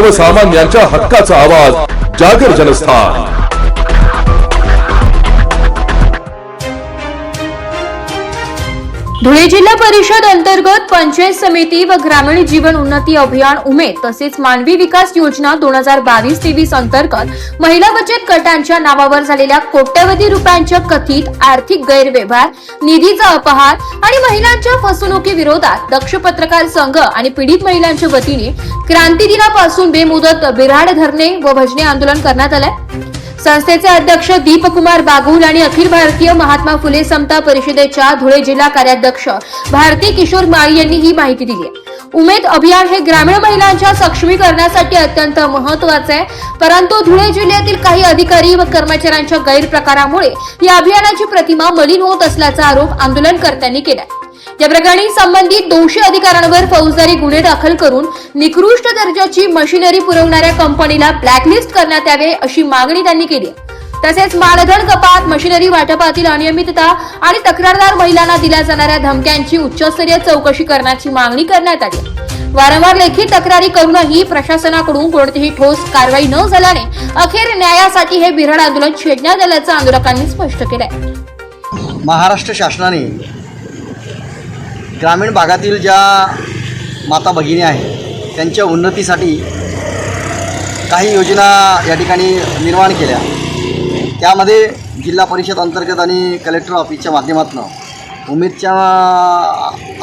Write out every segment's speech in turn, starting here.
सर्वसामान्यांच्या हक्काचा आवाज जागर जनस्थान। धुळे जिल्हा परिषद अंतर्गत पंचायत समिती व ग्रामीण जीवन उन्नती अभियान उमेद तसेच मानवी विकास योजना 2022-23 अंतर्गत महिला बचत गटांच्या नावावर झालेल्या कोट्यवधी रुपयांच्या कथित आर्थिक गैरव्यवहार, निधीचा अपहार आणि महिलांच्या फसवणुकीविरोधात दक्ष पत्रकार संघ आणि पीडित महिलांच्या वतीने क्रांती दिनापासून बेमुदत बिऱ्हाड धरणे व भजने आंदोलन करण्यात आले। संस्थेचे अध्यक्ष दीपकुमार बागुल आणि अखिल भारतीय महात्मा फुले समता परिषदेच्या धुळे जिल्हा कार्याध्यक्ष भारती किशोर माळी यांनी ही माहिती दिली आहे। उमेद अभियान हे ग्रामीण महिलांच्या सक्षमीकरणासाठी अत्यंत महत्त्वाचे आहे, परंतु धुळे जिल्ह्यातील काही अधिकारी व कर्मचाऱ्यांच्या गैरप्रकारामुळे या अभियानाची प्रतिमा मलिन होत असल्याचा आरोप आंदोलनकर्त्यांनी केला। या प्रकरणी संबंधित दोषी अधिकाऱ्यांवर फौजदारी गुन्हे दाखल करून निकृष्ट दर्जाची मशिनरी पुरवणाऱ्या कंपनीला ब्लॅकलिस्ट करण्यात यावे अशी मागणी त्यांनी केली। तसेच मानधन कपात, मशिनरी वाटपातील अनियमितता आणि तक्रारदार महिलांना दिल्या जाणाऱ्या धमक्यांची उच्चस्तरीय चौकशी करण्याची मागणी करण्यात आली। वारंवार लेखी तक्रारी करूनही प्रशासनाकडून कोणतीही ठोस कारवाई न झाल्याने अखेर न्यायासाठी हे बिऱ्हाड आंदोलन छेडण्यात आल्याचं आंदोलकांनी स्पष्ट केलंय। महाराष्ट्र शासनाने ग्रामीण भागातील ज्या माता भगिनी आहेत त्यांच्या उन्नतीसाठी काही योजना या ठिकाणी निर्माण केल्या। त्यामध्ये जिल्हा परिषद अंतर्गत आणि कलेक्टर ऑफिसच्या माध्यमातून उमेदच्या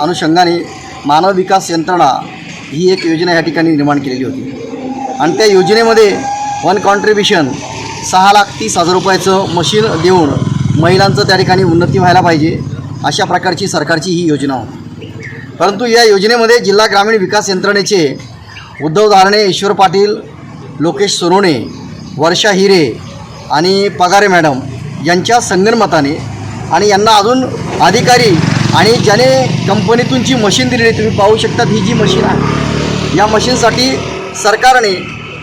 अनुषंगाने मानव विकास यंत्रणा ही एक योजना या ठिकाणी निर्माण केलेली होती आणि त्या योजनेमध्ये वन कॉन्ट्रिब्युशन 6,30,000 रुपयाचं मशीन देऊन महिलांचं त्या ठिकाणी उन्नती व्हायला पाहिजे अशा प्रकारची सरकारची ही योजना होती। परंतु या योजनेमध्ये जिल्हा ग्रामीण विकास यंत्रणेचे उद्धव धारणे, ईश्वर पाटील, लोकेश सोनोने, वर्षा हिरे आणि पगारे मॅडम यांच्या संगनमताने आणि यांना अजून अधिकारी आणि ज्याने कंपनीतून जी मशीन दिलेली तुम्ही पाहू शकता, ही जी मशीन आहे या मशीनसाठी सरकारने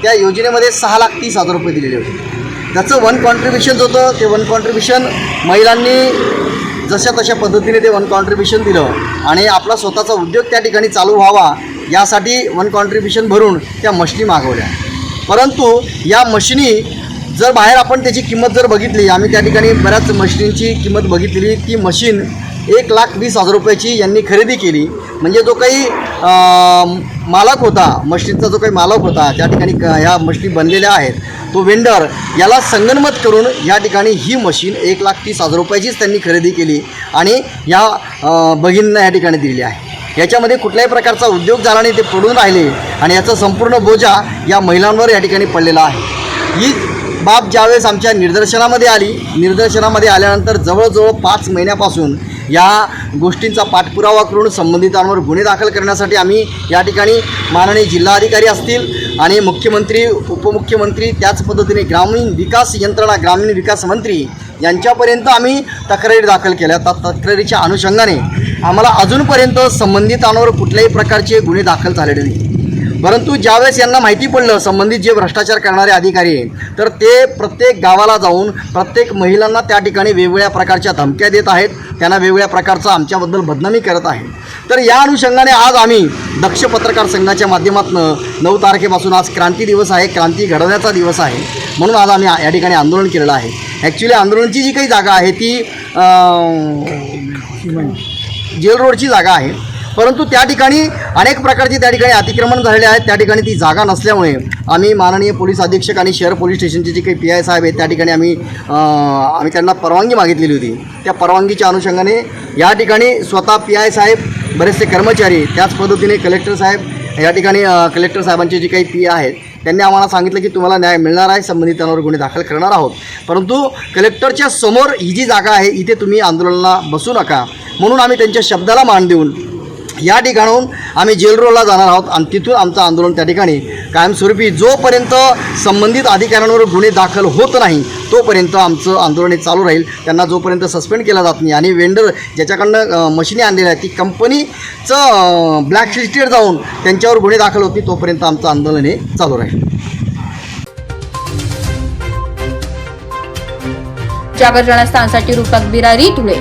त्या योजनेमध्ये 6,30,000 रुपये दिलेले होते। त्याचं वन कॉन्ट्रिब्युशन होतं, ते वन कॉन्ट्रिब्युशन महिलांनी जशा तशा पद्धतीने ते वन कॉन्ट्रिब्युशन दिलं आणि आपला स्वतःचा उद्योग त्या ठिकाणी चालू व्हावा यासाठी वन कॉन्ट्रिब्युशन भरून त्या मशिनी मागवल्या। परंतु या मशिनी जर बाहेर आपण त्याची किंमत जर बघितली, आम्ही त्या ठिकाणी बऱ्याच मशिनींची किंमत बघितलेली, ती मशीन 1,20,000 रुपयाची यांनी खरेदी केली। म्हणजे जो काही मालक होता, मशिनीचा जो काही मालक होता, त्या ठिकाणी ह्या मशिनी बनलेल्या आहेत, तो वेंडर याला संगनमत करून या ठिकाणी ही मशीन 1,30,000 रुपयाचीच त्यांनी खरेदी केली आणि या भगिनींना या ठिकाणी दिली आहे। याच्यामध्ये कुठल्याही प्रकारचा उद्योग झाला नाही, ते पडून राहिले आणि याचा संपूर्ण बोजा या महिलांवर या ठिकाणी पडलेला आहे। ही बाब ज्यावेळेस आमच्या निदर्शनामध्ये आली, निदर्शनामध्ये आल्यानंतर जवळजवळ 5 महिन्यापासून या गोष्टींचा पाठपुरावा करून संबंधितांवर गुन्हे दाखल करण्यासाठी आम्ही या ठिकाणी माननीय जिल्हाधिकारी असतील आणि मुख्यमंत्री, उपमुख्यमंत्री, त्याच पद्धतीने ग्रामीण विकास यंत्रणा, ग्रामीण विकास मंत्री यांच्यापर्यंत आम्ही तक्रारी दाखल केल्या। त्या तक्रारीच्या अनुषंगाने आम्हाला अजूनपर्यंत संबंधितांवर कुठल्याही प्रकारचे गुन्हे दाखल झालेले नाही। परंतु ज्यावेळेस यांना माहिती पडलं संबंधित जे भ्रष्टाचार करणारे अधिकारी आहेत, तर ते प्रत्येक गावाला जाऊन प्रत्येक महिलांना त्या ठिकाणी वेगवेगळ्या प्रकारच्या धमक्या देत आहेत, त्यांना वेगवेगळ्या प्रकारचा आमच्याबद्दल बदनामी करत आहेत। तर या अनुषंगाने आज आम्ही दक्ष पत्रकार संघाच्या माध्यमातून 9 तारखेपासून आज क्रांती दिवस आहे, क्रांती घडवण्याचा दिवस आहे, म्हणून आज आम्ही या ठिकाणी आंदोलन केलेलं आहे। ॲक्च्युली आंदोलनाची जी काही जागा आहे ती जेल रोडची जागा आहे, परंतु त्या ठिकाणी अनेक प्रकारचे त्या ठिकाणी अतिक्रमण झालेले आहेत। त्या ठिकाणी ती जागा नसल्यामुळे आम्ही माननीय पोलीस अधीक्षक आणि शहर पोलीस स्टेशनचे जे काही PI साहेब आहेत त्या ठिकाणी आम्ही त्यांना परवानगी मागितलेली होती। त्या परवानगीच्या अनुषंगाने या ठिकाणी स्वतः PI साहेब, बरेचसे कर्मचारी, त्याच पद्धतीने कलेक्टर साहेब या ठिकाणी कलेक्टर साहेबांचे जे काही PI आहेत त्यांनी आम्हाला सांगितलं की तुम्हाला न्याय मिळणार आहे, संबंधितांवर गुन्हे दाखल करणार आहोत, परंतु कलेक्टरच्या समोर ही जी जागा आहे इथे तुम्ही आंदोलनाला बसू नका, म्हणून आम्ही त्यांच्या शब्दाला मान देऊन या ठिकाणाहून आम्ही जेल रोडला जाणार आहोत आणि तिथून आमचं आंदोलन त्या ठिकाणी कायमस्वरूपी जोपर्यंत संबंधित अधिकाऱ्यांवर गुन्हे दाखल होत नाही तोपर्यंत आमचं आंदोलन चालू राहील। त्यांना जोपर्यंत सस्पेंड केला जात नाही आणि वेंडर ज्याच्याकडनं मशिनी आणलेल्या आहेत ती कंपनीचं ब्लॅकलिस्टेड जाऊन त्यांच्यावर गुन्हे दाखल होत नाही तोपर्यंत आमचं आंदोलन हे चालू राहील। जागर जनस्थानसाठी रूपक बिरारी, धुळे।